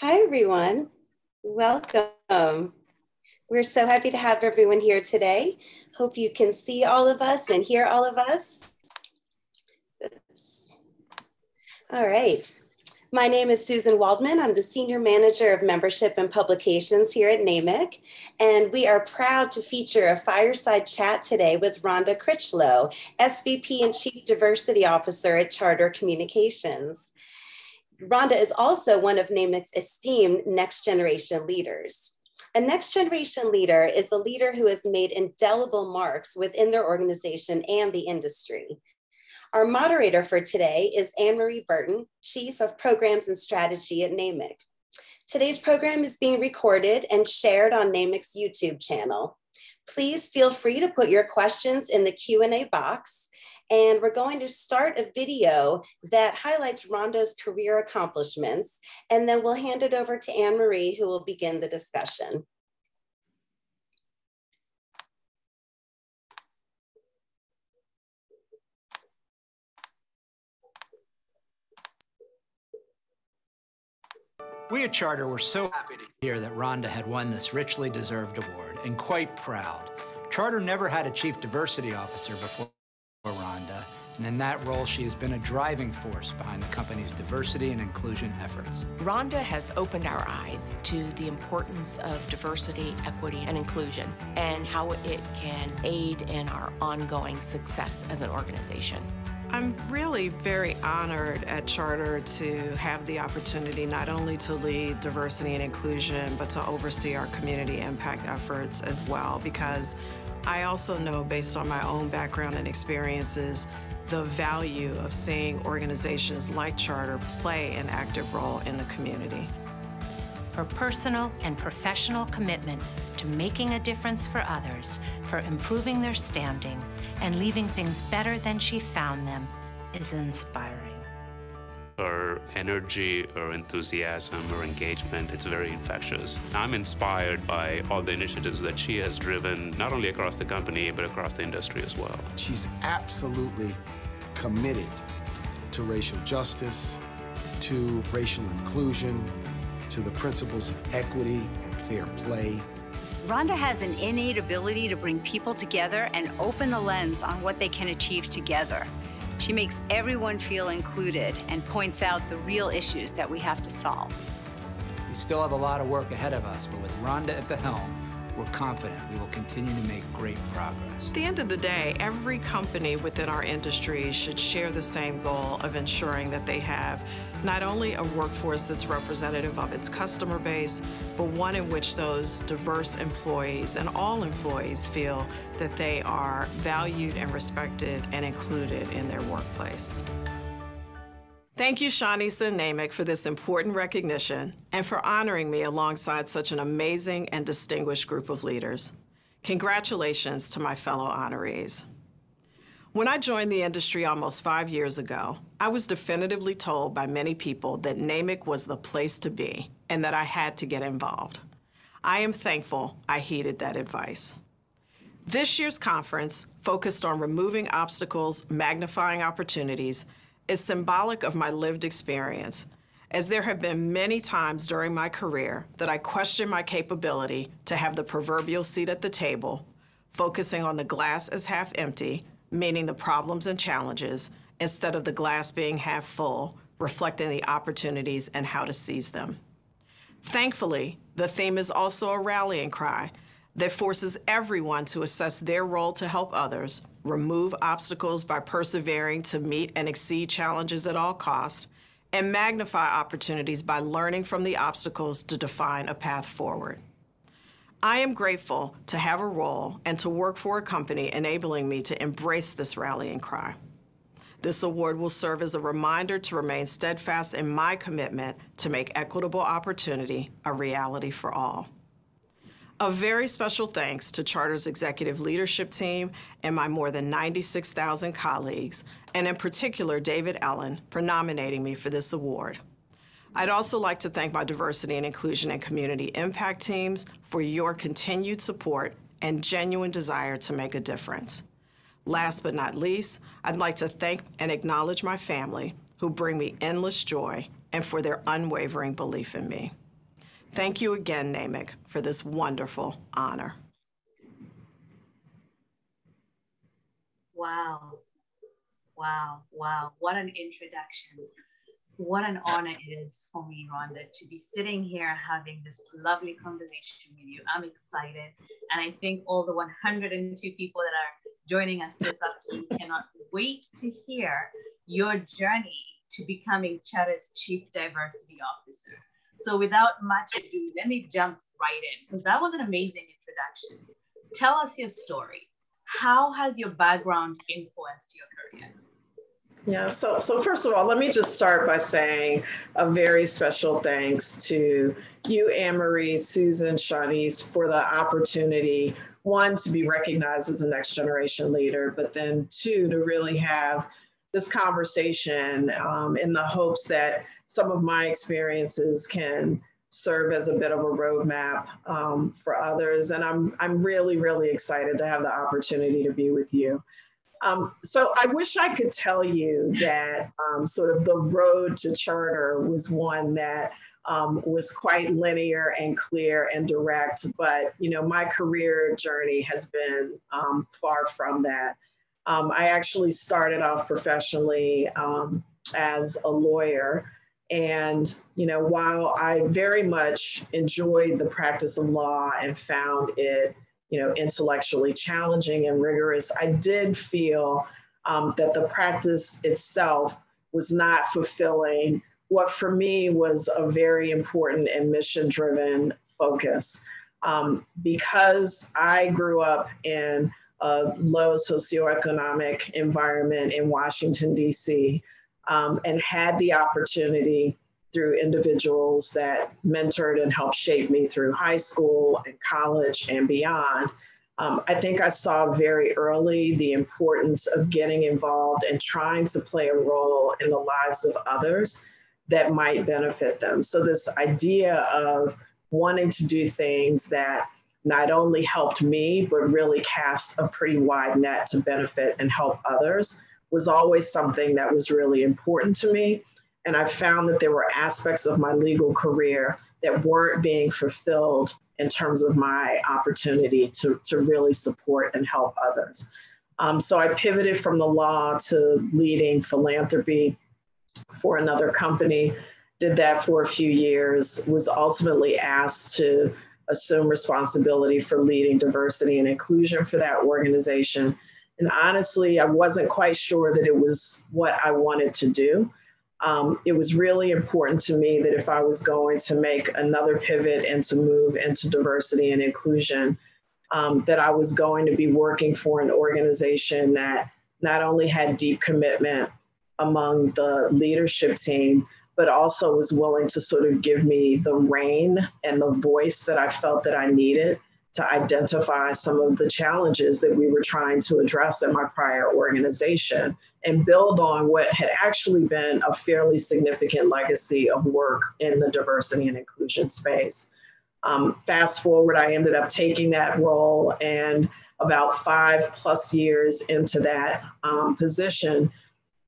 Hi, everyone. Welcome. We're so happy to have everyone here today. Hope you can see all of us and hear all of us. All right. My name is Susan Waldman. I'm the Senior Manager of Membership and Publications here at NAMIC, and we are proud to feature a fireside chat today with Rhonda Crichlow, SVP and Chief Diversity Officer at Charter Communications. Rhonda is also one of NAMIC's esteemed next generation leaders. A next generation leader is a leader who has made indelible marks within their organization and the industry. Our moderator for today is Anne-Marie Burton, Chief of Programs and Strategy at NAMIC. Today's program is being recorded and shared on NAMIC's YouTube channel. Please feel free to put your questions in the Q&A box. And we're going to start a video that highlights Rhonda's career accomplishments, and then we'll hand it over to Anne-Marie, who will begin the discussion. We at Charter were so happy to hear that Rhonda had won this richly deserved award, and quite proud. Charter never had a Chief Diversity Officer before Rhonda, and in that role, she has been a driving force behind the company's diversity and inclusion efforts. Rhonda has opened our eyes to the importance of diversity, equity, and inclusion, and how it can aid in our ongoing success as an organization. I'm really very honored at Charter to have the opportunity not only to lead diversity and inclusion, but to oversee our community impact efforts as well, because I also know, based on my own background and experiences, the value of seeing organizations like Charter play an active role in the community. Her personal and professional commitment to making a difference for others, for improving their standing, and leaving things better than she found them is inspiring. Her energy, her enthusiasm, her engagement, it's very infectious. I'm inspired by all the initiatives that she has driven, not only across the company, but across the industry as well. She's absolutely committed to racial justice, to racial inclusion, to the principles of equity and fair play. Rhonda has an innate ability to bring people together and open the lens on what they can achieve together. She makes everyone feel included and points out the real issues that we have to solve. We still have a lot of work ahead of us, but with Rhonda at the helm, we're confident we will continue to make great progress. At the end of the day, every company within our industry should share the same goal of ensuring that they have not only a workforce that's representative of its customer base, but one in which those diverse employees and all employees feel that they are valued and respected and included in their workplace. Thank you, Shawnisa and NAMIC, for this important recognition and for honoring me alongside such an amazing and distinguished group of leaders. Congratulations to my fellow honorees. When I joined the industry almost 5 years ago, I was definitively told by many people that NAMIC was the place to be and that I had to get involved. I am thankful I heeded that advice. This year's conference, focused on removing obstacles, magnifying opportunities, is symbolic of my lived experience, as there have been many times during my career that I questioned my capability to have the proverbial seat at the table, focusing on the glass as half empty, meaning the problems and challenges, instead of the glass being half full, reflecting the opportunities and how to seize them. Thankfully, the theme is also a rallying cry that forces everyone to assess their role to help others, remove obstacles by persevering to meet and exceed challenges at all costs, and magnify opportunities by learning from the obstacles to define a path forward. I am grateful to have a role and to work for a company enabling me to embrace this rallying cry. This award will serve as a reminder to remain steadfast in my commitment to make equitable opportunity a reality for all. A very special thanks to Charter's executive leadership team and my more than 96,000 colleagues, and in particular David Ellen, for nominating me for this award. I'd also like to thank my diversity and inclusion and community impact teams for your continued support and genuine desire to make a difference. Last but not least, I'd like to thank and acknowledge my family, who bring me endless joy, and for their unwavering belief in me. Thank you again, NAMIC, for this wonderful honor. Wow. Wow. Wow. What an introduction. What an honor it is for me, Rhonda, to be sitting here having this lovely conversation with you. I'm excited. And I think all the 102 people that are joining us this afternoon cannot wait to hear your journey to becoming Charter's Chief Diversity Officer. So without much ado, let me jump right in, because that was an amazing introduction. Tell us your story. How has your background influenced your career? Yeah, so first of all, let me just start by saying a very special thanks to you, Anne-Marie, Susan, Shawnice, for the opportunity, one, to be recognized as a next generation leader, but then two, to really have this conversation in the hopes that some of my experiences can serve as a bit of a roadmap for others. And I'm really, really excited to have the opportunity to be with you. So I wish I could tell you that sort of the road to Charter was one that was quite linear and clear and direct, but my career journey has been far from that. I actually started off professionally as a lawyer. And, while I very much enjoyed the practice of law and found it, intellectually challenging and rigorous, I did feel that the practice itself was not fulfilling what for me was a very important and mission-driven focus. Because I grew up in a low socioeconomic environment in Washington, D.C., and had the opportunity through individuals that mentored and helped shape me through high school and college and beyond. I think I saw very early the importance of getting involved and trying to play a role in the lives of others that might benefit them. So this idea of wanting to do things that not only helped me, but really cast a pretty wide net to benefit and help others was always something that was really important to me. And I found that there were aspects of my legal career that weren't being fulfilled in terms of my opportunity to really support and help others. So I pivoted from the law to leading philanthropy for another company, did that for a few years, was ultimately asked to assume responsibility for leading diversity and inclusion for that organization. And honestly, I wasn't quite sure that it was what I wanted to do. It was really important to me that if I was going to make another pivot and to move into diversity and inclusion, that I was going to be working for an organization that not only had deep commitment among the leadership team, but also was willing to sort of give me the rein and the voice that I felt that I needed to identify some of the challenges that we were trying to address in my prior organization and build on what had actually been a fairly significant legacy of work in the diversity and inclusion space. Fast forward, I ended up taking that role, and about 5+ years into that position,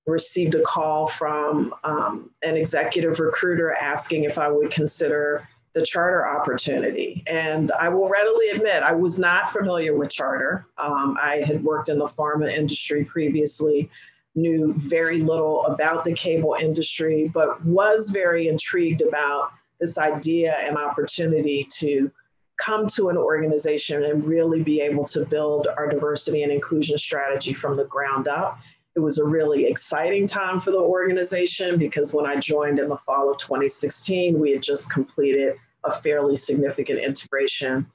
received a call from an executive recruiter asking if I would consider the Charter opportunity. And I will readily admit, I was not familiar with Charter. I had worked in the pharma industry previously, knew very little about the cable industry, but was very intrigued about this idea and opportunity to come to an organization and really be able to build our diversity and inclusion strategy from the ground up. It was a really exciting time for the organization because when I joined in the fall of 2016, we had just completed a fairly significant integration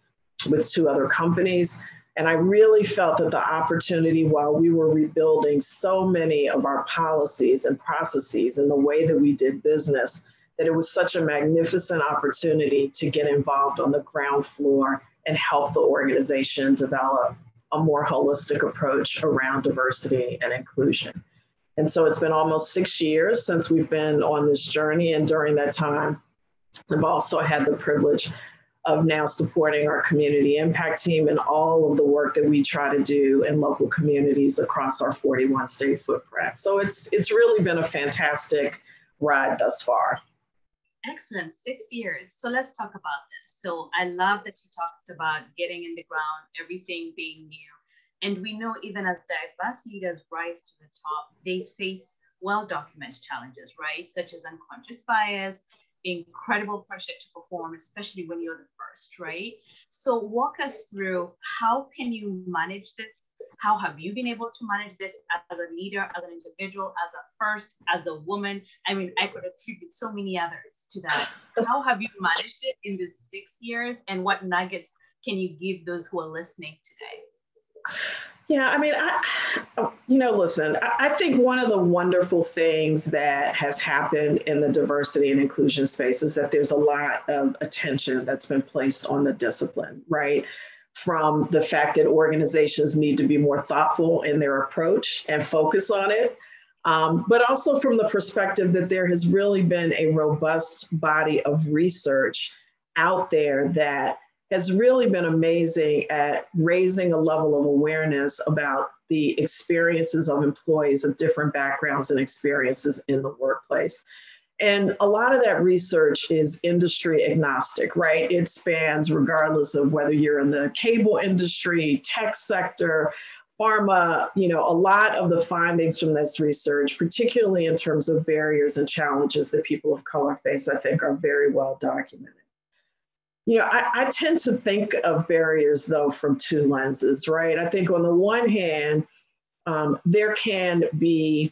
with 2 other companies. And I really felt that the opportunity, while we were rebuilding so many of our policies and processes and the way that we did business, that it was such a magnificent opportunity to get involved on the ground floor and help the organization develop a more holistic approach around diversity and inclusion. And so it's been almost 6 years since we've been on this journey. And during that time, I've also had the privilege of now supporting our community impact team and all of the work that we try to do in local communities across our 41 state footprint. So it's really been a fantastic ride thus far. Excellent, 6 years. So let's talk about this. So I love that you talked about getting in the ground, everything being new. And we know even as diverse leaders rise to the top, they face well-documented challenges, right? Such as unconscious bias, incredible pressure to perform, especially when you're the first, right? So walk us through, how can you manage this? How have you been able to manage this as a leader, as an individual, as a first, as a woman? I mean, I could attribute so many others to that. How have you managed it in these 6 years? And what nuggets can you give those who are listening today? Yeah, I mean, listen, I think one of the wonderful things that has happened in the diversity and inclusion space is that there's a lot of attention that's been placed on the discipline, right? From the fact that organizations need to be more thoughtful in their approach and focus on it, but also from the perspective that there has really been a robust body of research out there that has really been amazing at raising a level of awareness about the experiences of employees of different backgrounds and experiences in the workplace. And a lot of that research is industry agnostic, right? It spans regardless of whether you're in the cable industry, tech sector, pharma. A lot of the findings from this research, particularly in terms of barriers and challenges that people of color face, I think are very well documented. I tend to think of barriers, though, from two lenses, right? I think on the one hand, there can be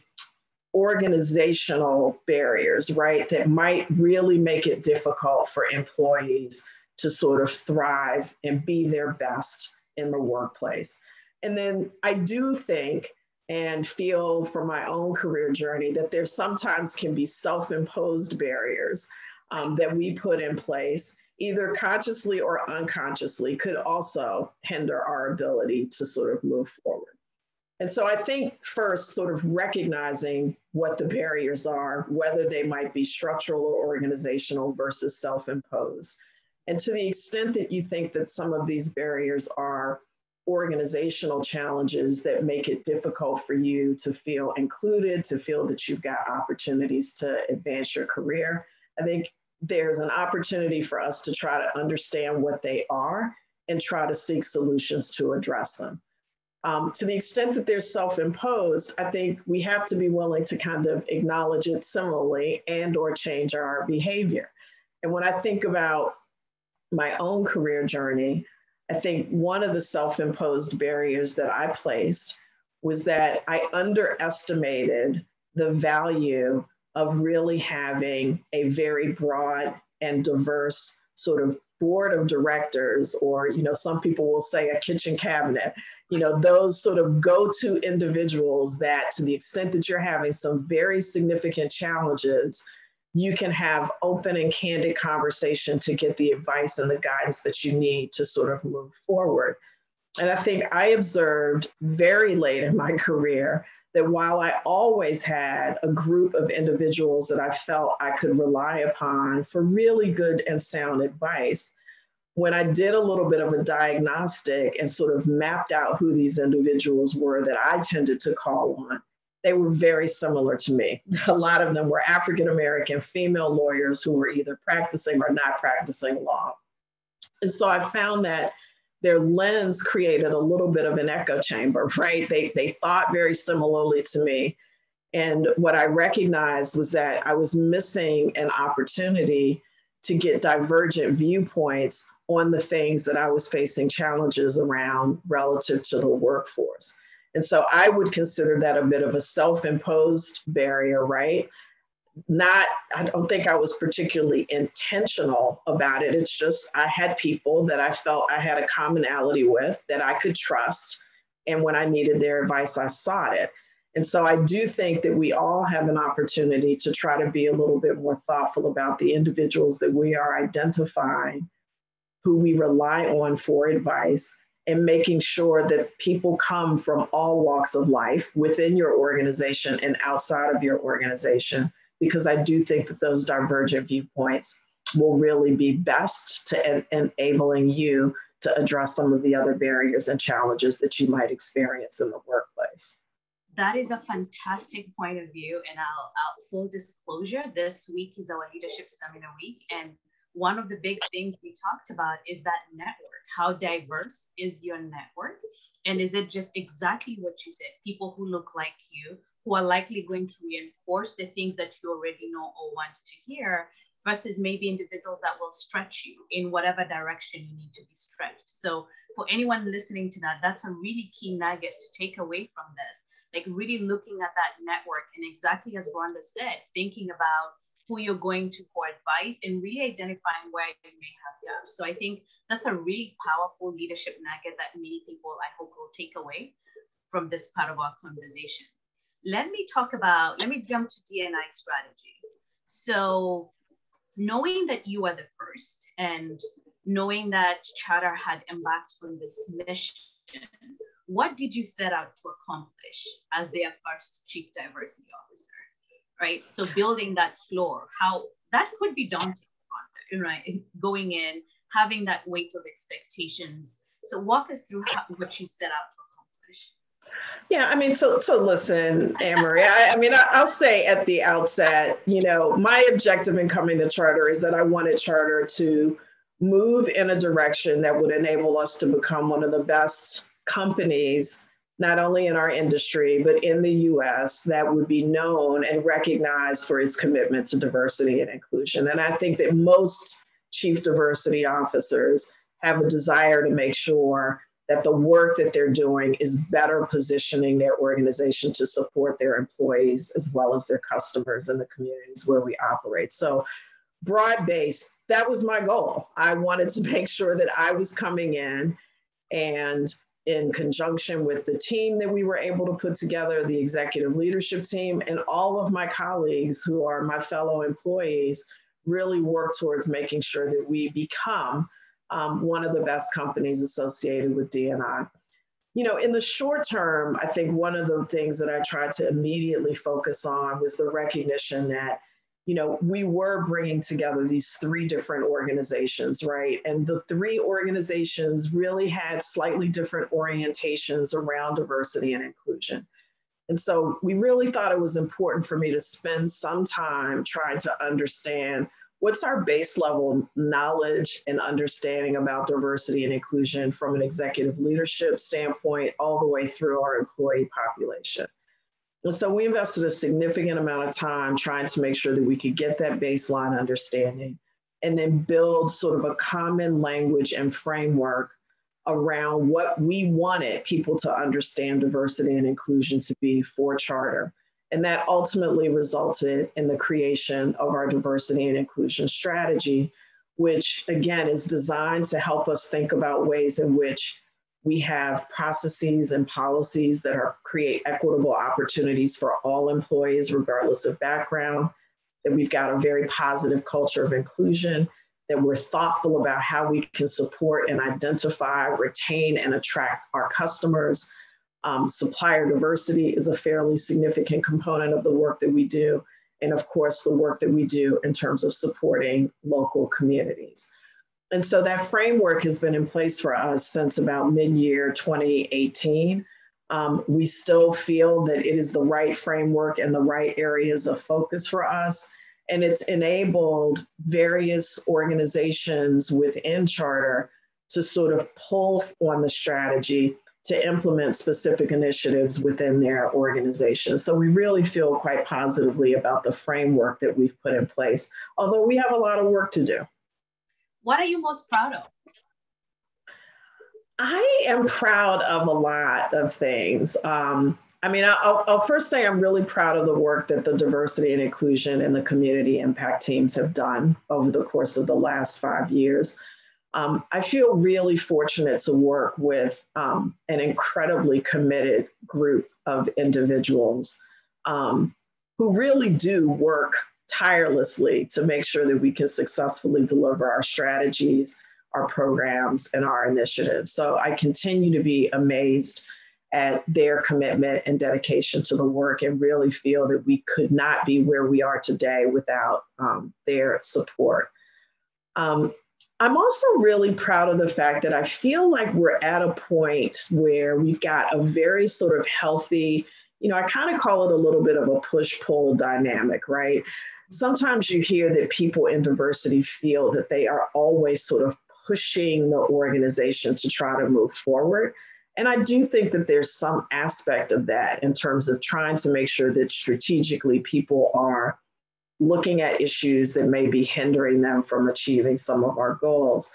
organizational barriers, right, that might really make it difficult for employees to sort of thrive and be their best in the workplace. And then I do think and feel from my own career journey that there sometimes can be self-imposed barriers that we put in place, either consciously or unconsciously, could also hinder our ability to sort of move forward. And so I think first, sort of recognizing what the barriers are, whether they might be structural or organizational versus self-imposed. And to the extent that you think that some of these barriers are organizational challenges that make it difficult for you to feel included, to feel that you've got opportunities to advance your career, I think there's an opportunity for us to try to understand what they are and try to seek solutions to address them. To the extent that they're self-imposed, I think we have to be willing to kind of acknowledge it similarly and or change our behavior. And when I think about my own career journey, I think one of the self-imposed barriers that I placed was that I underestimated the value of really having a very broad and diverse sort of board of directors, or, some people will say a kitchen cabinet, those sort of go-to individuals that, to the extent that you're having some very significant challenges, you can have open and candid conversation to get the advice and the guidance that you need to sort of move forward. And I think I observed very late in my career that while I always had a group of individuals that I felt I could rely upon for really good and sound advice, when I did a little bit of a diagnostic and sort of mapped out who these individuals were that I tended to call on, they were very similar to me. A lot of them were African-American female lawyers who were either practicing or not practicing law. And so I found that their lens created a little bit of an echo chamber, right? They thought very similarly to me. And what I recognized was that I was missing an opportunity to get divergent viewpoints on the things that I was facing challenges around relative to the workforce. And so I would consider that a bit of a self-imposed barrier, right? I don't think I was particularly intentional about it. It's just I had people that I felt I had a commonality with that I could trust. And when I needed their advice, I sought it. And so I do think that we all have an opportunity to try to be a little bit more thoughtful about the individuals that we are identifying, who we rely on for advice, and making sure that people come from all walks of life within your organization and outside of your organization, because I do think that those divergent viewpoints will really be best to enabling you to address some of the other barriers and challenges that you might experience in the workplace. That is a fantastic point of view. And I'll full disclosure, this week is our leadership seminar week. And one of the big things we talked about is that network. How diverse is your network? And is it just exactly what you said? People who look like you, who are likely going to reinforce the things that you already know or want to hear, versus maybe individuals that will stretch you in whatever direction you need to be stretched. So for anyone listening to that, that's a really key nugget to take away from this. Like really looking at that network and exactly as Rhonda said, thinking about who you're going to for advice and really identifying where you may have gaps. So I think that's a really powerful leadership nugget that many people, I hope, will take away from this part of our conversation. Let me jump to D&I strategy. So knowing that you are the first and knowing that Charter had embarked on this mission, what did you set out to accomplish as their first chief diversity officer, right? So building that floor, how that could be daunting, right? Going in, having that weight of expectations. So walk us through what you set out to accomplish. Yeah, I mean, so listen, Anne-Marie, I'll say at the outset, my objective in coming to Charter is that I wanted Charter to move in a direction that would enable us to become one of the best companies, not only in our industry, but in the US, that would be known and recognized for its commitment to diversity and inclusion. And I think that most chief diversity officers have a desire to make sure that the work that they're doing is better positioning their organization to support their employees as well as their customers and the communities where we operate. So broad-based, that was my goal. I wanted to make sure that I was coming in and in conjunction with the team that we were able to put together, the executive leadership team, and all of my colleagues who are my fellow employees, really work towards making sure that we become one of the best companies associated with D&I. In the short term, I think one of the things that I tried to immediately focus on was the recognition that we were bringing together these three different organizations, right? And the three organizations really had slightly different orientations around diversity and inclusion. And so we really thought it was important for me to spend some time trying to understand what's our base level knowledge and understanding about diversity and inclusion from an executive leadership standpoint, all the way through our employee population. And so we invested a significant amount of time trying to make sure that we could get that baseline understanding and then build sort of a common language and framework around what we wanted people to understand diversity and inclusion to be for Charter. And that ultimately resulted in the creation of our diversity and inclusion strategy, which again is designed to help us think about ways in which we have processes and policies that create equitable opportunities for all employees, regardless of background, that we've got a very positive culture of inclusion, that we're thoughtful about how we can support and identify, retain, and attract our customers. Supplier diversity is a fairly significant component of the work that we do. And of course, the work that we do in terms of supporting local communities. And so that framework has been in place for us since about mid-year 2018. We still feel that it is the right framework and the right areas of focus for us. And it's enabled various organizations within Charter to sort of pull on the strategy to implement specific initiatives within their organization. So we really feel quite positively about the framework that we've put in place, although we have a lot of work to do. What are you most proud of? I am proud of a lot of things. I'll first say I'm really proud of the work that the diversity and inclusion and the community impact teams have done over the course of the last 5 years. I feel really fortunate to work with an incredibly committed group of individuals who really do work tirelessly to make sure that we can successfully deliver our strategies, our programs, and our initiatives. So I continue to be amazed at their commitment and dedication to the work, and really feel that we could not be where we are today without their support. I'm also really proud of the fact that I feel like we're at a point where we've got a very sort of healthy, I kind of call it a little bit of a push-pull dynamic, right? Sometimes you hear that people in diversity feel that they are always sort of pushing the organization to try to move forward. And I do think that there's some aspect of that in terms of trying to make sure that strategically people are looking at issues that may be hindering them from achieving some of our goals.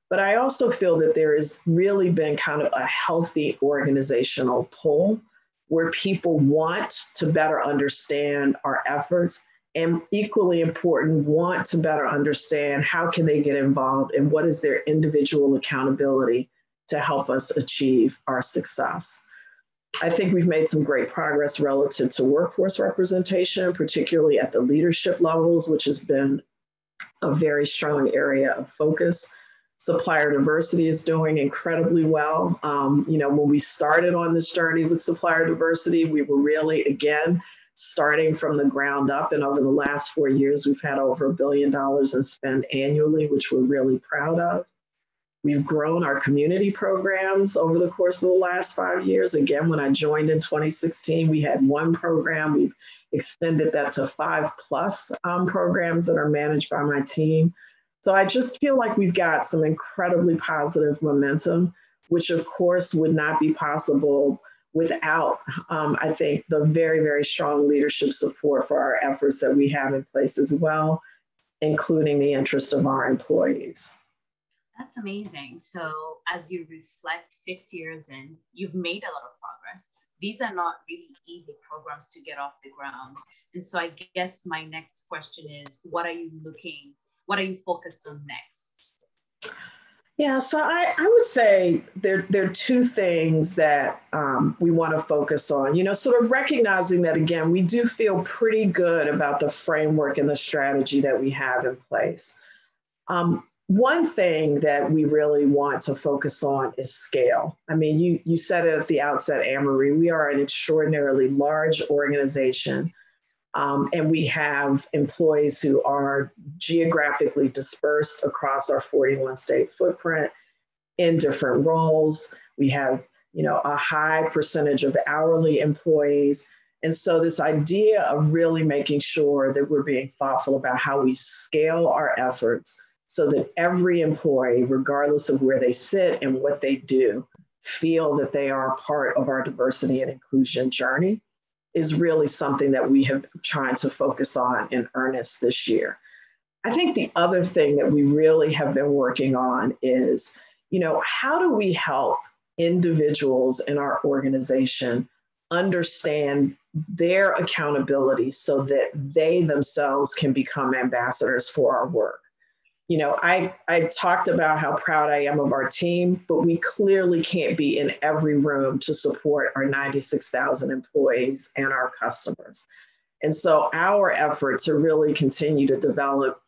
But I also feel that there has really been kind of a healthy organizational pull where people want to better understand our efforts, and equally important, want to better understand how can they get involved and what is their individual accountability to help us achieve our success. I think we've made some great progress relative to workforce representation, particularly at the leadership levels, which has been a very strong area of focus. Supplier diversity is doing incredibly well. When we started on this journey with supplier diversity, we were really, again, starting from the ground up. And over the last 4 years, we've had over $1 billion in spend annually, which we're really proud of. We've grown our community programs over the course of the last 5 years. Again, when I joined in 2016, we had one program. We've extended that to 5+ programs that are managed by my team. So I just feel like we've got some incredibly positive momentum, which of course would not be possible without, I think, the very, very strong leadership support for our efforts that we have in place as well, including the interest of our employees. That's amazing. So as you reflect 6 years in, you've made a lot of progress. These are not really easy programs to get off the ground. And so I guess my next question is, what are you focused on next? Yeah, so I would say there are two things that we want to focus on, sort of recognizing that, again, we do feel pretty good about the framework and the strategy that we have in place. One thing that we really want to focus on is scale. I mean, you said it at the outset, Anne-Marie, we are an extraordinarily large organization, and we have employees who are geographically dispersed across our 41-state footprint in different roles. We have, a high percentage of hourly employees. And so this idea of really making sure that we're being thoughtful about how we scale our efforts so that every employee, regardless of where they sit and what they do, feel that they are a part of our diversity and inclusion journey is really something that we have tried to focus on in earnest this year. I think the other thing that we really have been working on is, how do we help individuals in our organization understand their accountability so that they themselves can become ambassadors for our work? I talked about how proud I am of our team, but we clearly can't be in every room to support our 96,000 employees and our customers. And so our effort to really continue to develop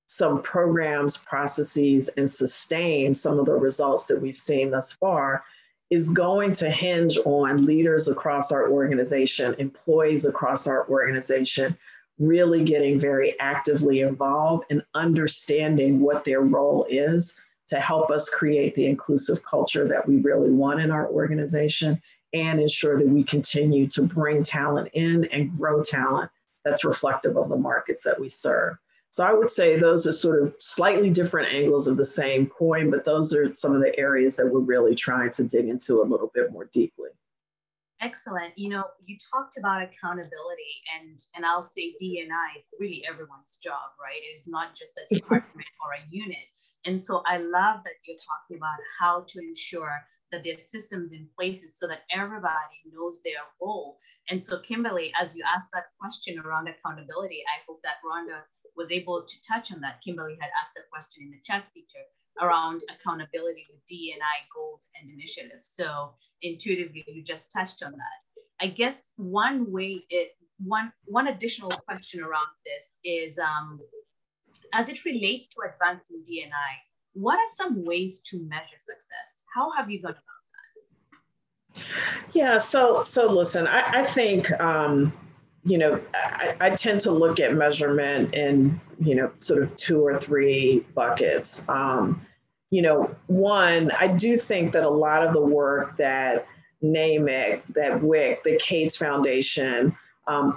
some programs, processes, and sustain some of the results that we've seen thus far is going to hinge on leaders across our organization, employees across our organization, really getting very actively involved and understanding what their role is to help us create the inclusive culture that we really want in our organization and ensure that we continue to bring talent in and grow talent that's reflective of the markets that we serve. So I would say those are sort of slightly different angles of the same coin, but those are some of the areas that we're really trying to dig into a little bit more deeply. Excellent. You talked about accountability, and I'll say D&I is really everyone's job, right? It is not just a department or a unit. And so I love that you're talking about how to ensure that there's systems in places so that everybody knows their role. And so Kimberly, as you asked that question around accountability, I hope that Rhonda was able to touch on that. Kimberly had asked a question in the chat feature around accountability with D&I goals and initiatives. So intuitively, you just touched on that. I guess one additional question around this is, as it relates to advancing D&I, what are some ways to measure success? How have you gone about that? Yeah, so listen, I think, I tend to look at measurement in, sort of 2 or 3 buckets. One, I do think that a lot of the work that NAMIC, that WIC, the Cates Foundation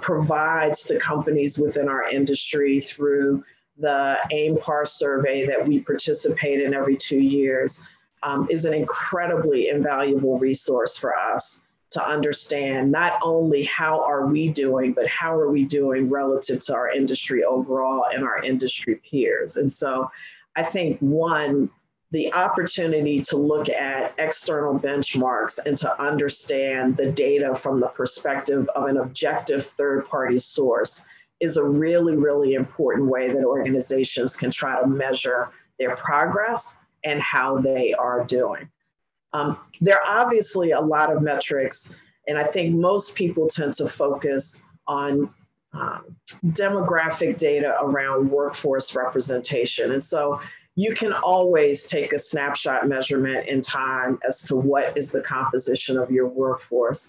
provides to companies within our industry through the AIM-PAR survey that we participate in every 2 years, is an incredibly invaluable resource for us to understand not only how are we doing, but how are we doing relative to our industry overall and our industry peers. And so I think, one, the opportunity to look at external benchmarks and to understand the data from the perspective of an objective third-party source is a really, really important way that organizations can try to measure their progress and how they are doing. There are obviously a lot of metrics, and I think most people tend to focus on demographic data around workforce representation. And so you can always take a snapshot measurement in time as to what is the composition of your workforce.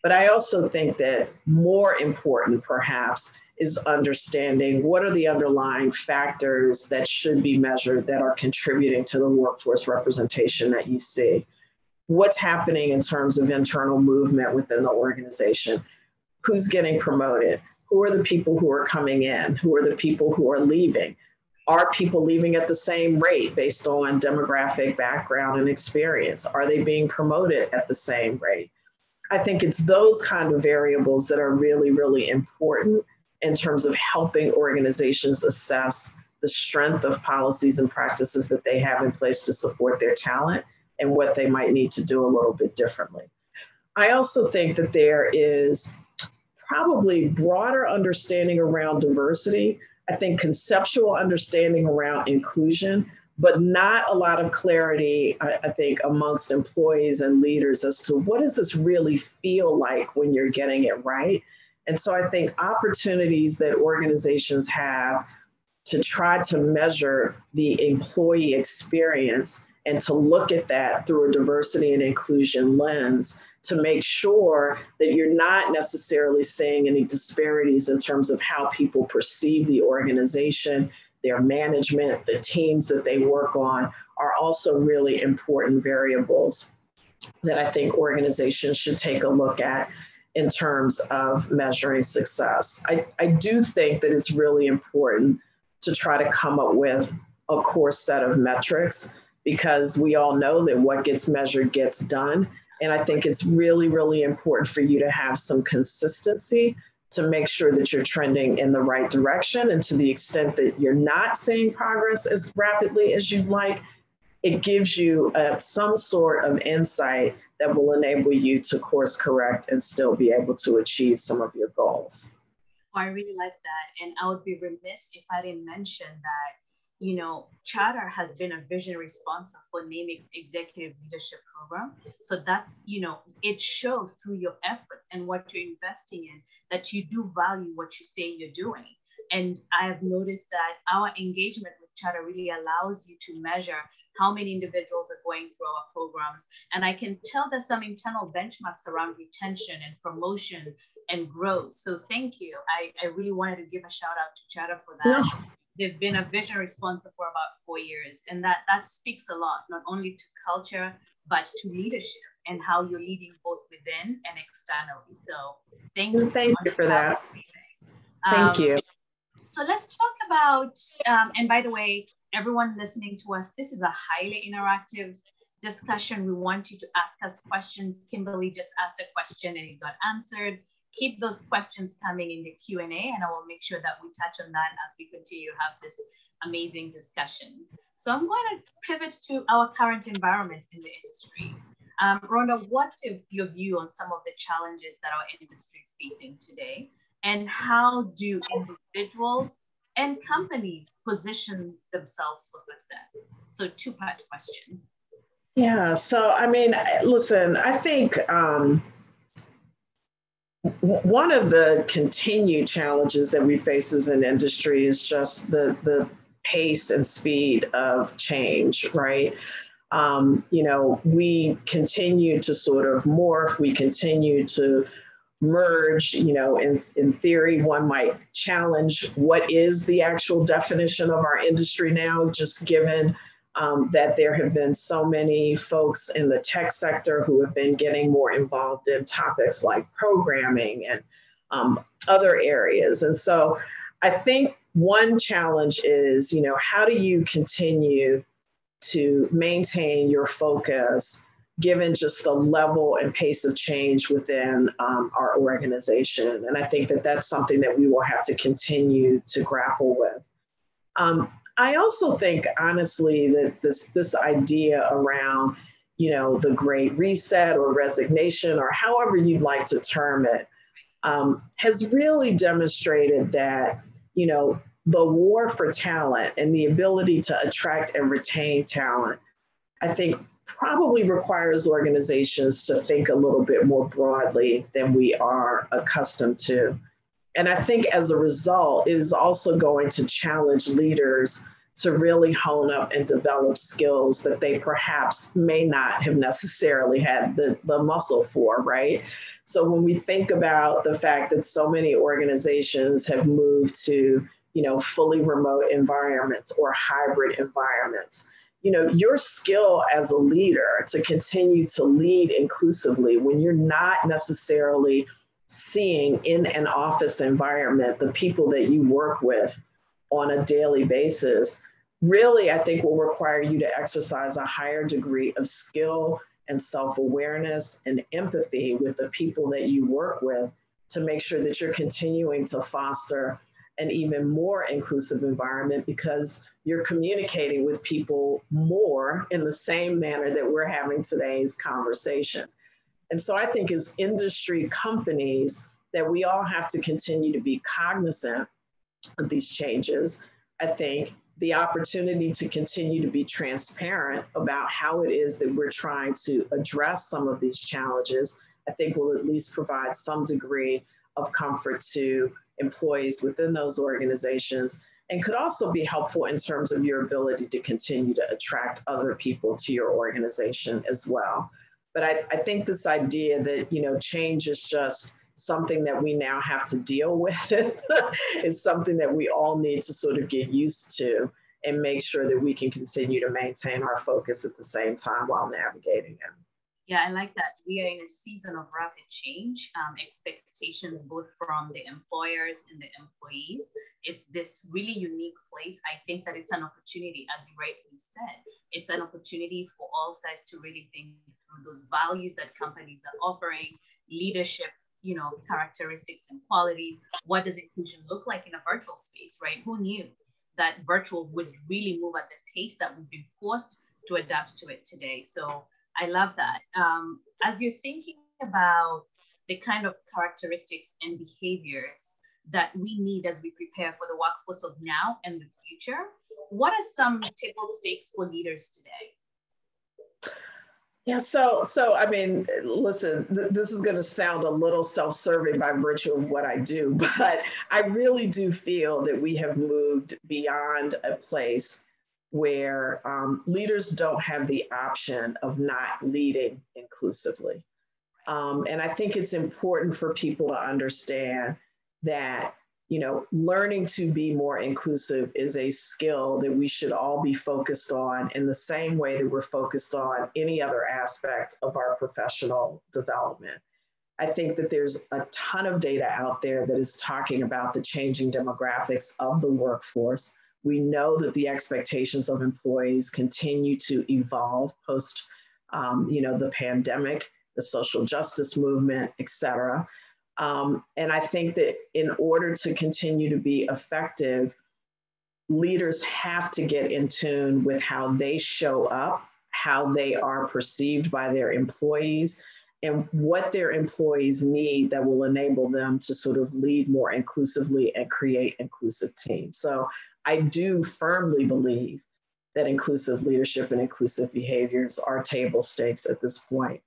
But I also think that more important, perhaps, is understanding what are the underlying factors that should be measured that are contributing to the workforce representation that you see. What's happening in terms of internal movement within the organization? Who's getting promoted? Who are the people who are coming in? Who are the people who are leaving? Are people leaving at the same rate based on demographic background and experience? Are they being promoted at the same rate? I think it's those kind of variables that are really, really important in terms of helping organizations assess the strength of policies and practices that they have in place to support their talent and what they might need to do a little bit differently. I also think that there is probably broader understanding around diversity. I think conceptual understanding around inclusion, but not a lot of clarity, I think, amongst employees and leaders as to what does this really feel like when you're getting it right. And so I think opportunities that organizations have to try to measure the employee experience and to look at that through a diversity and inclusion lens to make sure that you're not necessarily seeing any disparities in terms of how people perceive the organization, their management, the teams that they work on are also really important variables that I think organizations should take a look at in terms of measuring success. I do think that it's really important to try to come up with a core set of metrics because we all know that what gets measured gets done. And I think it's really, really important for you to have some consistency to make sure that you're trending in the right direction. And to the extent that you're not seeing progress as rapidly as you'd like, it gives you some sort of insight that will enable you to course correct and still be able to achieve some of your goals. I really like that. And I would be remiss if I didn't mention that, you know, Charter has been a visionary sponsor for NAMIC's executive leadership program. So that's, you know, it shows through your efforts and what you're investing in that you do value what you say you're doing. And I have noticed that our engagement with Charter really allows you to measure how many individuals are going through our programs. And I can tell there's some internal benchmarks around retention and promotion and growth. So thank you. I really wanted to give a shout out to Charter for that. Yeah. They've been a visionary sponsor for about 4 years. And that speaks a lot, not only to culture, but to leadership and how you're leading both within and externally. So thank you. Thank you for that. Thank you. So let's talk about, and by the way, everyone listening to us, this is a highly interactive discussion. We want you to ask us questions. Kimberly just asked a question and it got answered. Keep those questions coming in the Q&A and I will make sure that we touch on that as we continue to have this amazing discussion. So I'm going to pivot to our current environment in the industry. Rhonda, what's your view on some of the challenges that our industry is facing today? And how do individuals and companies position themselves for success? So two-part question. Yeah, so I mean, listen, I think one of the continued challenges that we face as an industry is just the pace and speed of change, right? You know, we continue to sort of morph, we continue to merge, you know, in theory, one might challenge what is the actual definition of our industry now, just given that there have been so many folks in the tech sector who have been getting more involved in topics like programming and other areas. And so I think one challenge is, how do you continue to maintain your focus given just the level and pace of change within our organization? And I think that that's something that we will have to continue to grapple with. I also think, honestly, that this idea around, the Great Reset or resignation, or however you'd like to term it, has really demonstrated that, the war for talent and the ability to attract and retain talent, I think probably requires organizations to think a little bit more broadly than we are accustomed to. And I think as a result, it is also going to challenge leaders to really hone up and develop skills that they perhaps may not have necessarily had the muscle for, right? So when we think about the fact that so many organizations have moved to, fully remote environments or hybrid environments, your skill as a leader to continue to lead inclusively when you're not necessarily seeing in an office environment the people that you work with on a daily basis, really, I think will require you to exercise a higher degree of skill and self-awareness and empathy with the people that you work with to make sure that you're continuing to foster an even more inclusive environment, because you're communicating with people more in the same manner that we're having today's conversation. And so I think as industry companies that we all have to continue to be cognizant of these changes. I think the opportunity to continue to be transparent about how it is that we're trying to address some of these challenges, I think will at least provide some degree of comfort to employees within those organizations, and could also be helpful in terms of your ability to continue to attract other people to your organization as well. But I think this idea that, change is just something that we now have to deal with is something that we all need to sort of get used to and make sure that we can continue to maintain our focus at the same time while navigating it. Yeah, I like that. We are in a season of rapid change, expectations both from the employers and the employees. It's this really unique place. I think that it's an opportunity, as you rightly said, it's an opportunity for all sides to really think through those values that companies are offering, leadership, characteristics and qualities. What does inclusion look like in a virtual space, right? Who knew that virtual would really move at the pace that we've been forced to adapt to it today? So I love that. As you're thinking about the kind of characteristics and behaviors that we need as we prepare for the workforce of now and the future, what are some table stakes for leaders today? Yeah, so I mean, listen, this is going to sound a little self-serving by virtue of what I do, but I really do feel that we have moved beyond a place where leaders don't have the option of not leading inclusively. And I think it's important for people to understand that, learning to be more inclusive is a skill that we should all be focused on in the same way that we're focused on any other aspect of our professional development. I think that there's a ton of data out there that is talking about the changing demographics of the workforce. We know that the expectations of employees continue to evolve post, the pandemic, the social justice movement, et cetera. And I think that in order to continue to be effective, leaders have to get in tune with how they show up, how they are perceived by their employees, and what their employees need that will enable them to sort of lead more inclusively and create inclusive teams. So I do firmly believe that inclusive leadership and inclusive behaviors are table stakes at this point.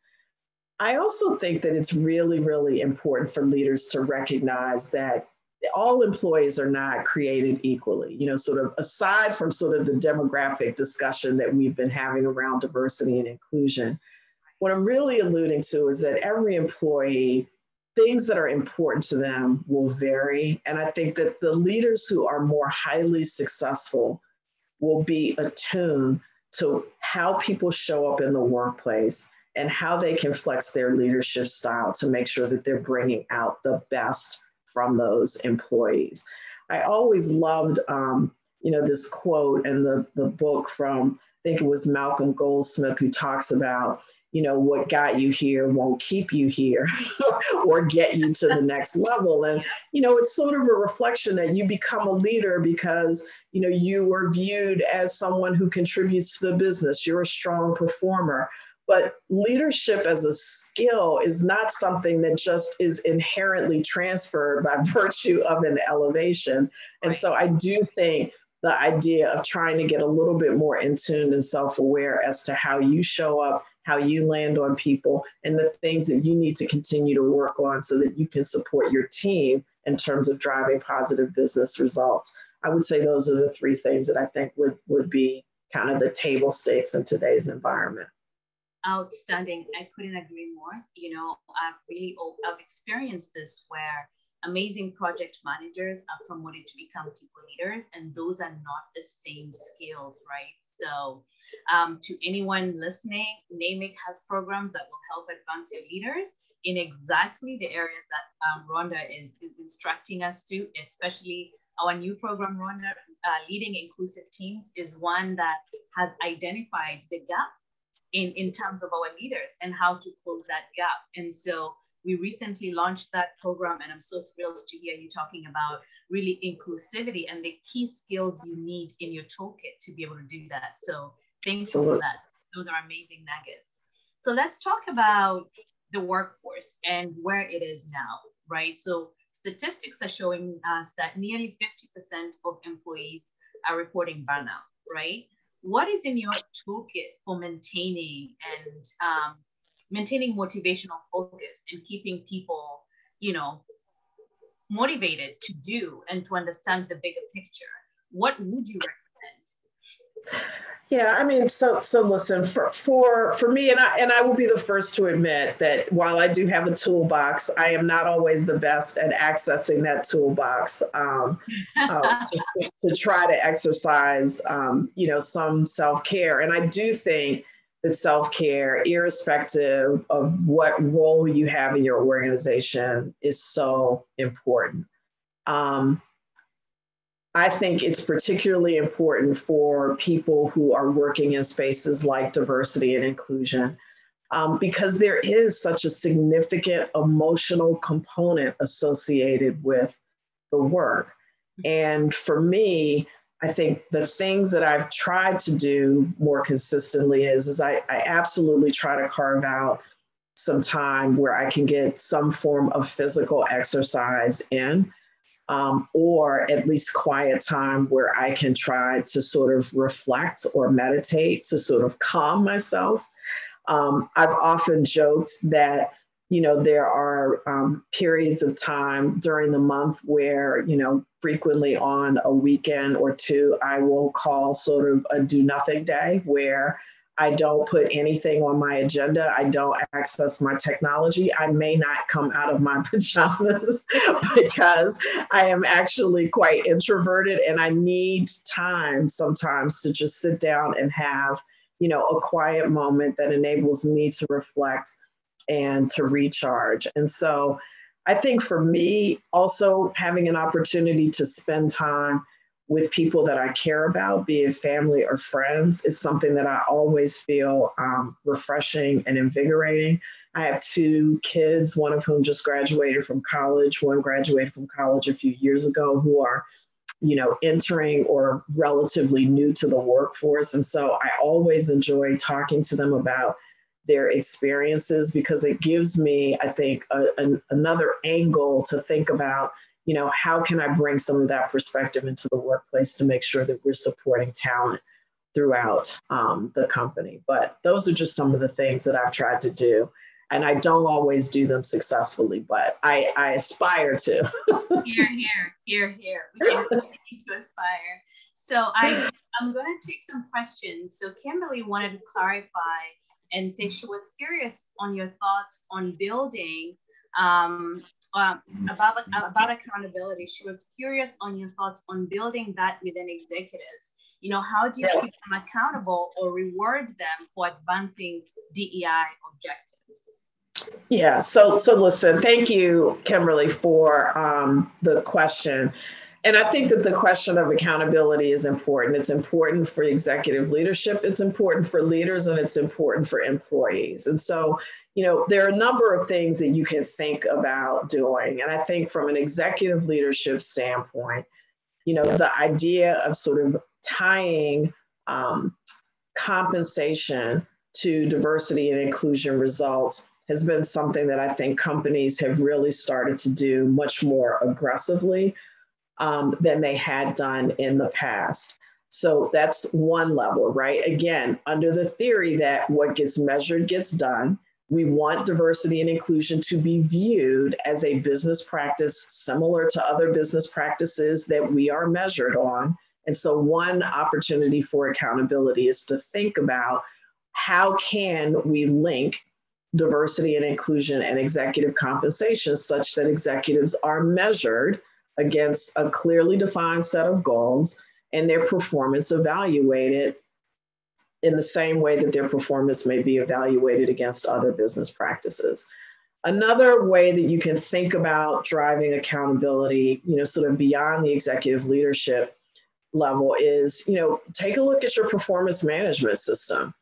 I also think that it's really, really important for leaders to recognize that all employees are not created equally, sort of aside from sort of the demographic discussion that we've been having around diversity and inclusion. What I'm really alluding to is that every employee, things that are important to them will vary. And I think that the leaders who are more highly successful will be attuned to how people show up in the workplace and how they can flex their leadership style to make sure that they're bringing out the best from those employees. I always loved, this quote in the book from, I think it was Malcolm Goldsmith, who talks about, what got you here won't keep you here or get you to the next level. And, it's sort of a reflection that you become a leader because, you were viewed as someone who contributes to the business. You're a strong performer. But leadership as a skill is not something that just is inherently transferred by virtue of an elevation. And so I do think the idea of trying to get a little bit more in tune and self-aware as to how you show up, how you land on people, and the things that you need to continue to work on so that you can support your team in terms of driving positive business results. I would say those are the three things that I think would be kind of the table stakes in today's environment. Outstanding. I couldn't agree more. I've experienced this where amazing project managers are promoted to become people leaders, and those are not the same skills, right? So to anyone listening, NAMIC has programs that will help advance your leaders in exactly the areas that Rhonda is instructing us to, especially our new program, Rhonda, Leading Inclusive Teams, is one that has identified the gap in terms of our leaders and how to close that gap. And so we recently launched that program, and I'm so thrilled to hear you talking about really inclusivity and the key skills you need in your toolkit to be able to do that. So thanks for that. Those are amazing nuggets. So let's talk about the workforce and where it is now, right? So statistics are showing us that nearly 50% of employees are reporting burnout, right? What is in your toolkit for maintaining motivational focus and keeping people, motivated to do and to understand the bigger picture? What would you recommend? Yeah, I mean, so listen, for me, and I will be the first to admit that while I do have a toolbox, I am not always the best at accessing that toolbox to try to exercise, some self-care. And I do think that self-care, irrespective of what role you have in your organization, is so important. I think it's particularly important for people who are working in spaces like diversity and inclusion, because there is such a significant emotional component associated with the work. And for me, I think the things that I've tried to do more consistently is I absolutely try to carve out some time where I can get some form of physical exercise in. Or at least quiet time where I can try to sort of reflect or meditate to sort of calm myself. I've often joked that, there are periods of time during the month where, frequently on a weekend or two, I will call sort of a do nothing day where I don't put anything on my agenda. I don't access my technology. I may not come out of my pajamas because I am actually quite introverted and I need time sometimes to just sit down and have, a quiet moment that enables me to reflect and to recharge. And so I think for me, also having an opportunity to spend time with people that I care about, be it family or friends, is something that I always feel refreshing and invigorating. I have two kids, one of whom just graduated from college, one graduated from college a few years ago, who are, entering or relatively new to the workforce. And so I always enjoy talking to them about their experiences because it gives me, I think, another angle to think about, how can I bring some of that perspective into the workplace to make sure that we're supporting talent throughout the company. But those are just some of the things that I've tried to do. And I don't always do them successfully, but I aspire to. Here. We can continue to aspire. So I'm going to take some questions. So Kimberly wanted to clarify and say she was curious on your thoughts on building about accountability. She was curious on your thoughts on building that within executives. How do you keep them accountable or reward them for advancing DEI objectives? Yeah, so listen, thank you, Kimberly, for the question. And I think that the question of accountability is important. It's important for executive leadership, it's important for leaders, and it's important for employees. And so, there are a number of things that you can think about doing. And I think from an executive leadership standpoint, the idea of sort of tying compensation to diversity and inclusion results has been something that I think companies have really started to do much more aggressively than they had done in the past. So that's one level, right? Again, under the theory that what gets measured gets done, we want diversity and inclusion to be viewed as a business practice similar to other business practices that we are measured on. And so one opportunity for accountability is to think about how can we link diversity and inclusion and executive compensation such that executives are measured against a clearly defined set of goals and their performance evaluated in the same way that their performance may be evaluated against other business practices. Another way that you can think about driving accountability, sort of beyond the executive leadership level is, take a look at your performance management system.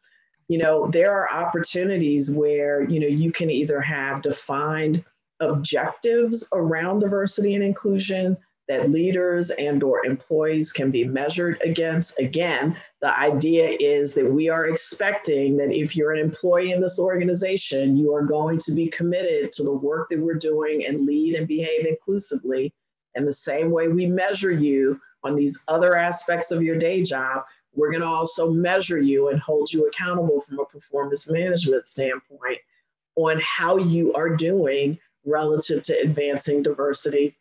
There are opportunities where, you can either have defined objectives around diversity and inclusion that leaders and or employees can be measured against. Again, the idea is that we are expecting that if you're an employee in this organization, you are going to be committed to the work that we're doing and lead and behave inclusively. And the same way we measure you on these other aspects of your day job, we're going to also measure you and hold you accountable from a performance management standpoint on how you are doing relative to advancing diversity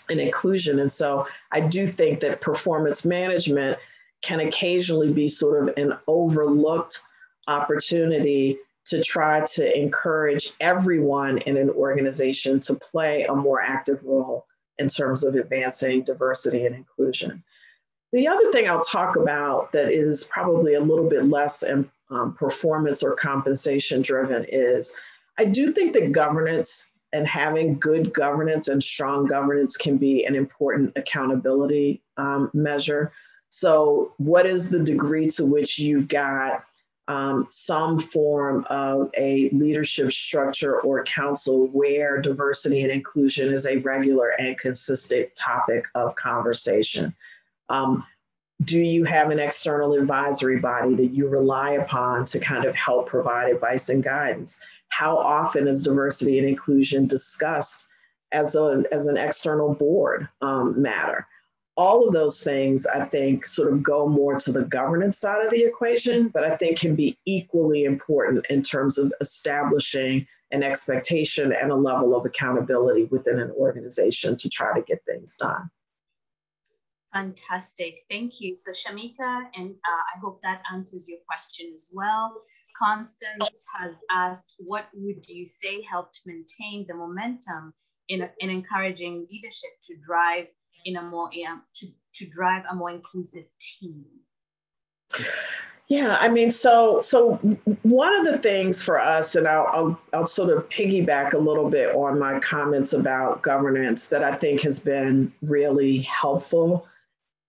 and inclusion. And so I do think that performance management can occasionally be sort of an overlooked opportunity to try to encourage everyone in an organization to play a more active role in terms of advancing diversity and inclusion. The other thing I'll talk about that is probably a little bit less performance or compensation driven is I do think that governance and having good governance and strong governance can be an important accountability measure. So what is the degree to which you've got some form of a leadership structure or council where diversity and inclusion is a regular and consistent topic of conversation? Do you have an external advisory body that you rely upon to kind of help provide advice and guidance? How often is diversity and inclusion discussed as an external board matter? All of those things, I think, sort of go more to the governance side of the equation, but I think can be equally important in terms of establishing an expectation and a level of accountability within an organization to try to get things done. Fantastic, thank you. So Shamika, and I hope that answers your question as well. Constance has asked, what would you say helped maintain the momentum in encouraging leadership to drive in a more to drive a more inclusive team? Yeah, I mean, so one of the things for us, and I'll sort of piggyback a little bit on my comments about governance that I think has been really helpful,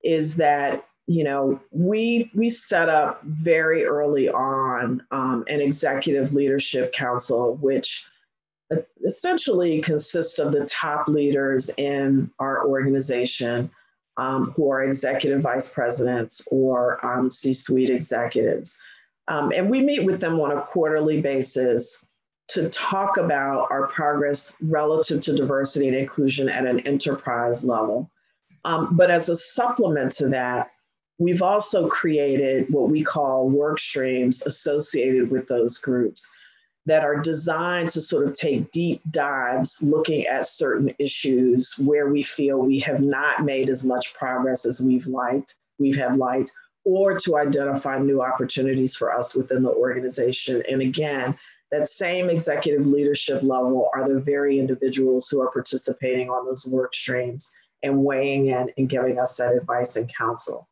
is that we set up very early on an executive leadership council, which essentially consists of the top leaders in our organization who are executive vice presidents or C-suite executives. And we meet with them on a quarterly basis to talk about our progress relative to diversity and inclusion at an enterprise level. But as a supplement to that, we've also created what we call work streams associated with those groups that are designed to sort of take deep dives looking at certain issues where we feel we have not made as much progress as we've liked, or to identify new opportunities for us within the organization. And again, that same executive leadership level are the very individuals who are participating on those work streams and weighing in and giving us that advice and counsel.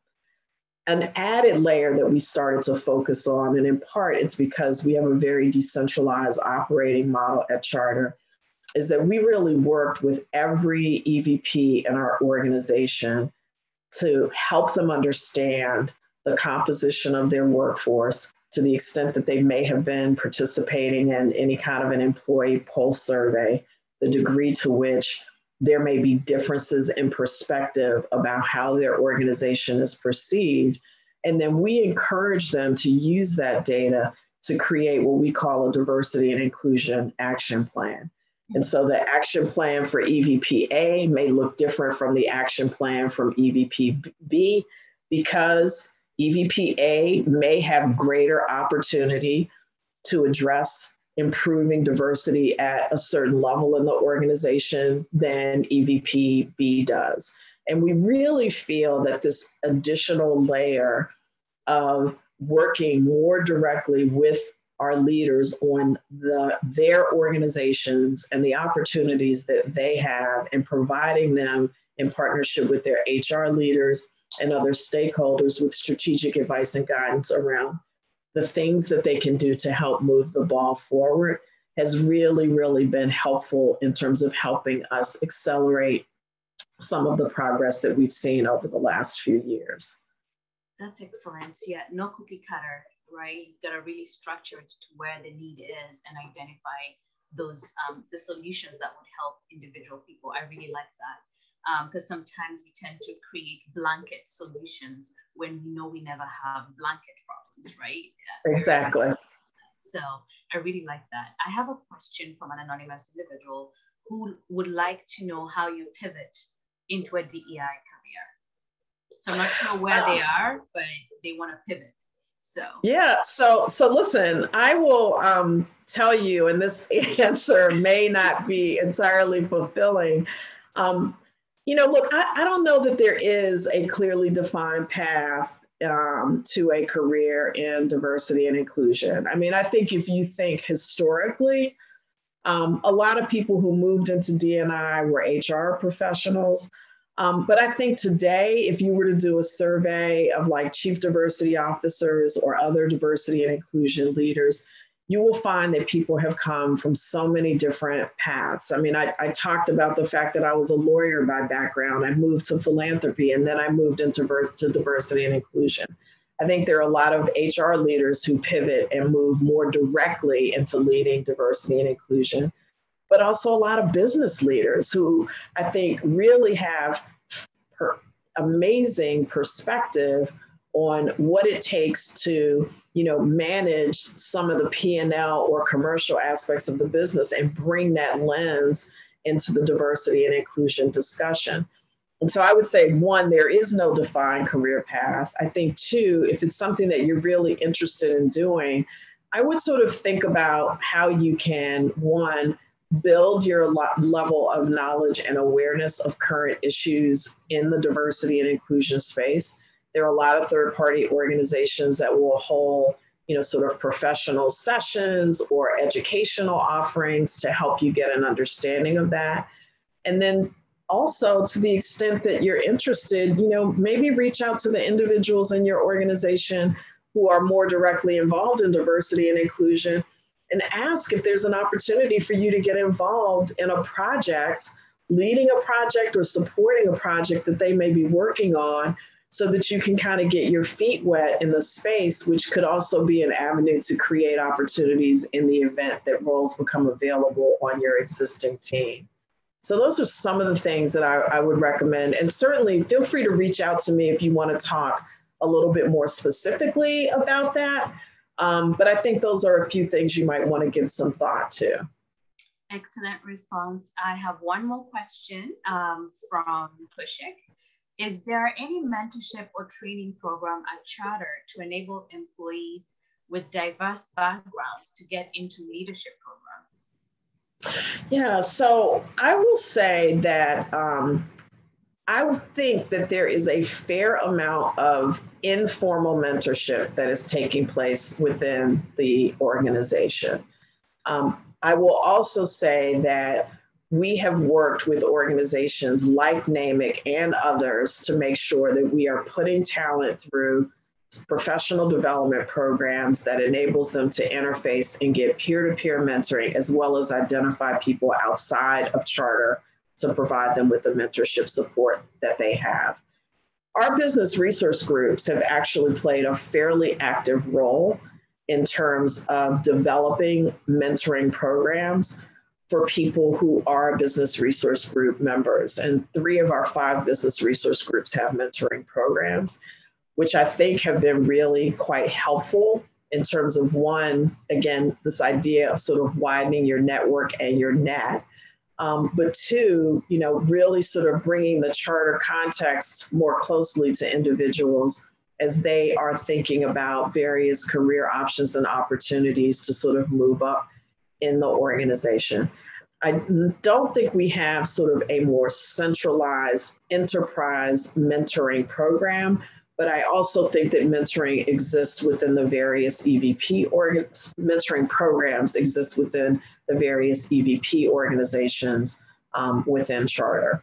An added layer that we started to focus on, and in part it's because we have a very decentralized operating model at Charter, is that we really worked with every EVP in our organization to help them understand the composition of their workforce to the extent that they may have been participating in any kind of an employee pulse survey, the degree to which there may be differences in perspective about how their organization is perceived. And then we encourage them to use that data to create what we call a diversity and inclusion action plan. And so the action plan for EVP A may look different from the action plan from EVP B, because EVP A may have greater opportunity to address improving diversity at a certain level in the organization than EVP B does. And we really feel that this additional layer of working more directly with our leaders on their organizations and the opportunities that they have, and providing them in partnership with their HR leaders and other stakeholders with strategic advice and guidance around the things that they can do to help move the ball forward, has really, really been helpful in terms of helping us accelerate some of the progress that we've seen over the last few years. That's excellent. Yeah, no cookie cutter, right? You've got to really structure it to where the need is and identify those the solutions that would help individual people. I really like that, because sometimes we tend to create blanket solutions when we know we never have blanket problems, right? Exactly. So I really like that. I have a question from an anonymous individual who would like to know how you pivot into a DEI career. So I'm not sure where they are, but they want to pivot. So yeah, so listen, I will tell you, and this answer may not be entirely fulfilling. Look, I don't know that there is a clearly defined path to a career in diversity and inclusion. I mean, I think if you think historically, a lot of people who moved into D&I were HR professionals. But I think today, if you were to do a survey of like chief diversity officers or other diversity and inclusion leaders, you will find that people have come from so many different paths. I mean, I talked about the fact that I was a lawyer by background. I moved to philanthropy, and then I moved into diversity and inclusion. I think there are a lot of HR leaders who pivot and move more directly into leading diversity and inclusion, but also a lot of business leaders who I think really have amazing perspective on what it takes to, manage some of the P&L or commercial aspects of the business and bring that lens into the diversity and inclusion discussion. And so I would say, one, there is no defined career path. I think two, if it's something that you're really interested in doing, I would sort of think about how you can, one, build your level of knowledge and awareness of current issues in the diversity and inclusion space. There are a lot of third-party organizations that will hold, sort of professional sessions or educational offerings to help you get an understanding of that. And then also, to the extent that you're interested, maybe reach out to the individuals in your organization who are more directly involved in diversity and inclusion, and ask if there's an opportunity for you to get involved in a project, leading a project or supporting a project that they may be working on, so that you can kind of get your feet wet in the space, which could also be an avenue to create opportunities in the event that roles become available on your existing team. So those are some of the things that I would recommend. And certainly feel free to reach out to me if you want to talk a little bit more specifically about that. But I think those are a few things you might want to give some thought to. Excellent response. I have one more question from Kushik. Is there any mentorship or training program at Charter to enable employees with diverse backgrounds to get into leadership programs? Yeah, so I will say that I think that there is a fair amount of informal mentorship that is taking place within the organization. I will also say that we have worked with organizations like NAMIC and others to make sure that we are putting talent through professional development programs that enables them to interface and get peer-to-peer mentoring, as well as identify people outside of charter to provide them with the mentorship support that they have. Our business resource groups have actually played a fairly active role in terms of developing mentoring programs for people who are business resource group members. And 3 of our 5 business resource groups have mentoring programs, which I think have been really quite helpful in terms of, one, again, this idea of sort of widening your network and your net, but 2, really sort of bringing the charter context more closely to individuals as they are thinking about various career options and opportunities to sort of move up in the organization. I don't think we have sort of a more centralized enterprise mentoring program, but I also think that mentoring exists within the various EVP mentoring programs exist within the various EVP organizations within charter.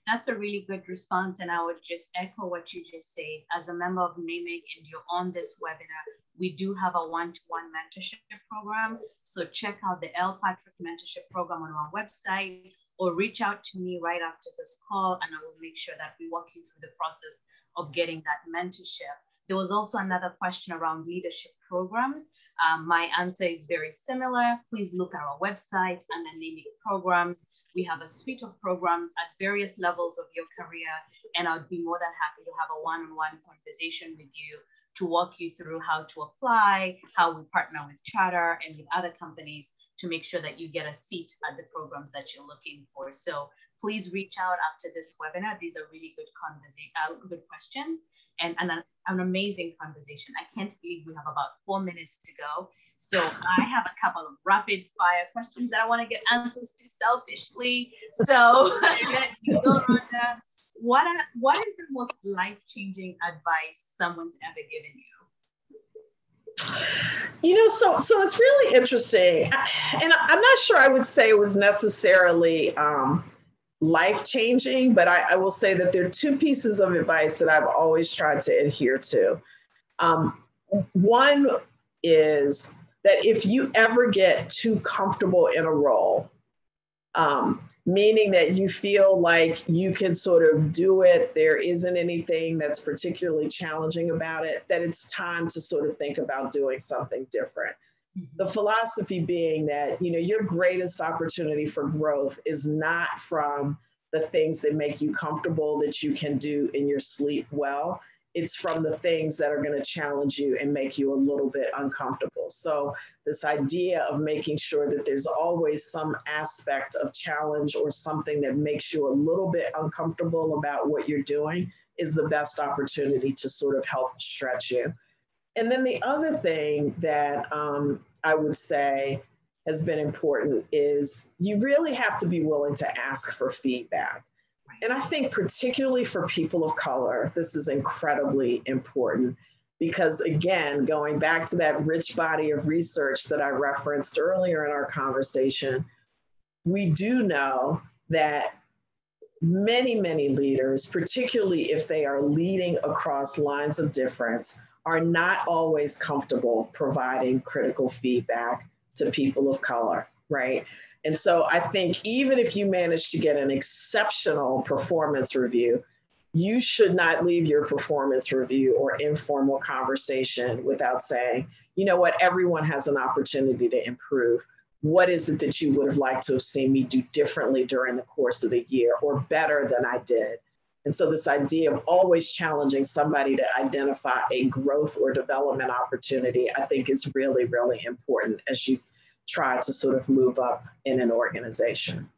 That's a really good response. And I would just echo what you just said. As a member of NAMIC and you're on this webinar, we do have a one-to-one mentorship program. So check out the L. Patrick Mentorship Program on our website, or reach out to me right after this call, and I will make sure that we walk you through the process of getting that mentorship. There was also another question around leadership programs. My answer is very similar. Please look at our website and the NAMIC programs. We have a suite of programs at various levels of your career, and I would be more than happy to have a one-on-one conversation with you to walk you through how to apply, how we partner with charter and with other companies to make sure that you get a seat at the programs that you're looking for. So please reach out after this webinar. These are really good good questions and an amazing conversation. I can't believe we have about 4 minutes to go. So I have a couple of rapid fire questions that I want to get answers to selfishly. So you go, Rhonda. What is the most life-changing advice someone's ever given you? So it's really interesting. And I'm not sure I would say it was necessarily life-changing, but I will say that there are 2 pieces of advice that I've always tried to adhere to. One is that if you ever get too comfortable in a role, meaning that you feel like you can sort of do it, there isn't anything that's particularly challenging about it, that it's time to sort of think about doing something different. The philosophy being that, your greatest opportunity for growth is not from the things that make you comfortable that you can do in your sleep well. It's from the things that are going to challenge you and make you a little bit uncomfortable. So this idea of making sure that there's always some aspect of challenge or something that makes you a little bit uncomfortable about what you're doing is the best opportunity to sort of help stretch you. And then the other thing that I would say has been important is you really have to be willing to ask for feedback. And I think particularly for people of color, this is incredibly important because, again, going back to that rich body of research that I referenced earlier in our conversation, we do know that many, many leaders, particularly if they are leading across lines of difference, are not always comfortable providing critical feedback to people of color, right? And so I think even if you manage to get an exceptional performance review, you should not leave your performance review or informal conversation without saying, you know what, everyone has an opportunity to improve. What is it that you would have liked to have seen me do differently during the course of the year or better than I did? And so this idea of always challenging somebody to identify a growth or development opportunity, I think is really, really important as you try to sort of move up in an organization.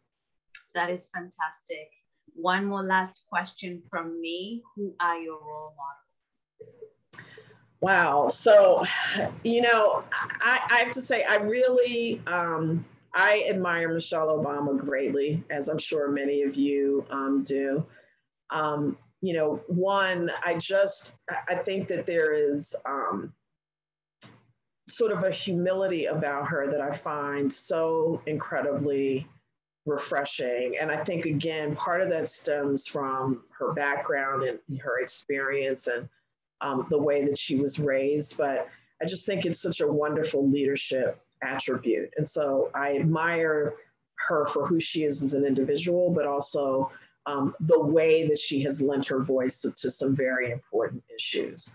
That is fantastic. One more last question from me. Who are your role models? Wow. So, I have to say, I really, I admire Michelle Obama greatly, as I'm sure many of you do. One, I think that there is sort of a humility about her that I find so incredibly refreshing. And I think, again, part of that stems from her background and her experience and the way that she was raised. But I just think it's such a wonderful leadership attribute. And so I admire her for who she is as an individual, but also the way that she has lent her voice to some very important issues.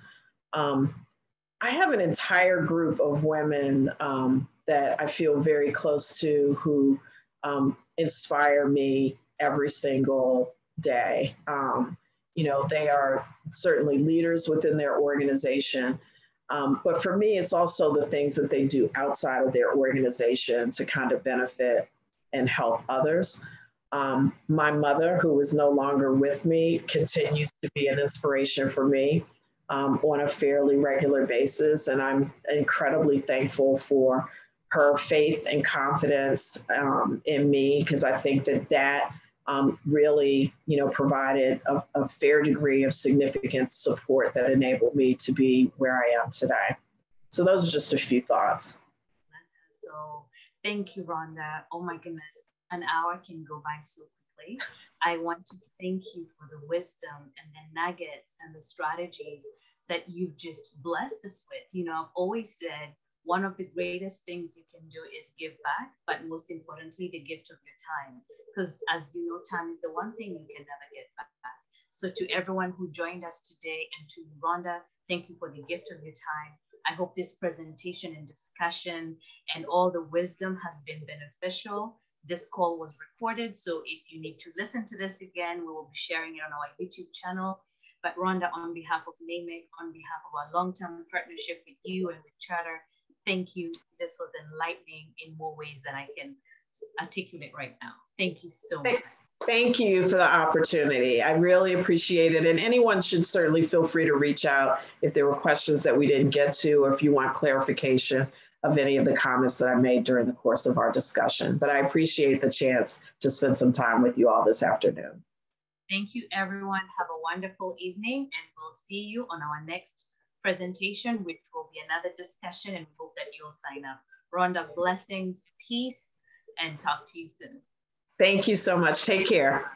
I have an entire group of women that I feel very close to who inspire me every single day. You know, they are certainly leaders within their organization. But for me, it's also the things that they do outside of their organization to kind of benefit and help others. My mother, who is no longer with me, continues to be an inspiration for me on a fairly regular basis. And I'm incredibly thankful for her faith and confidence in me, because I think that really, you know, provided a fair degree of significant support that enabled me to be where I am today. So those are just a few thoughts. So thank you, Rhonda. Oh my goodness, an hour can go by so quickly. I want to thank you for the wisdom and the nuggets and the strategies that you've just blessed us with. You know, I've always said one of the greatest things you can do is give back, but most importantly, the gift of your time. Because as you know, time is the one thing you can never get back. So to everyone who joined us today, and to Rhonda, thank you for the gift of your time. I hope this presentation and discussion and all the wisdom has been beneficial. This call was recorded, so if you need to listen to this again, we will be sharing it on our YouTube channel. But Rhonda, on behalf of NAMIC, on behalf of our long-term partnership with you and with Charter, thank you. This was enlightening in more ways than I can articulate right now. Thank you so much. Thank you for the opportunity. I really appreciate it. And anyone should certainly feel free to reach out if there were questions that we didn't get to, or if you want clarification of any of the comments that I made during the course of our discussion. But I appreciate the chance to spend some time with you all this afternoon. Thank you, everyone. Have a wonderful evening, and we'll see you on our next presentation, which will be another discussion, and we hope that you'll sign up. Rhonda, blessings, peace, and talk to you soon. Thank you so much. Take care.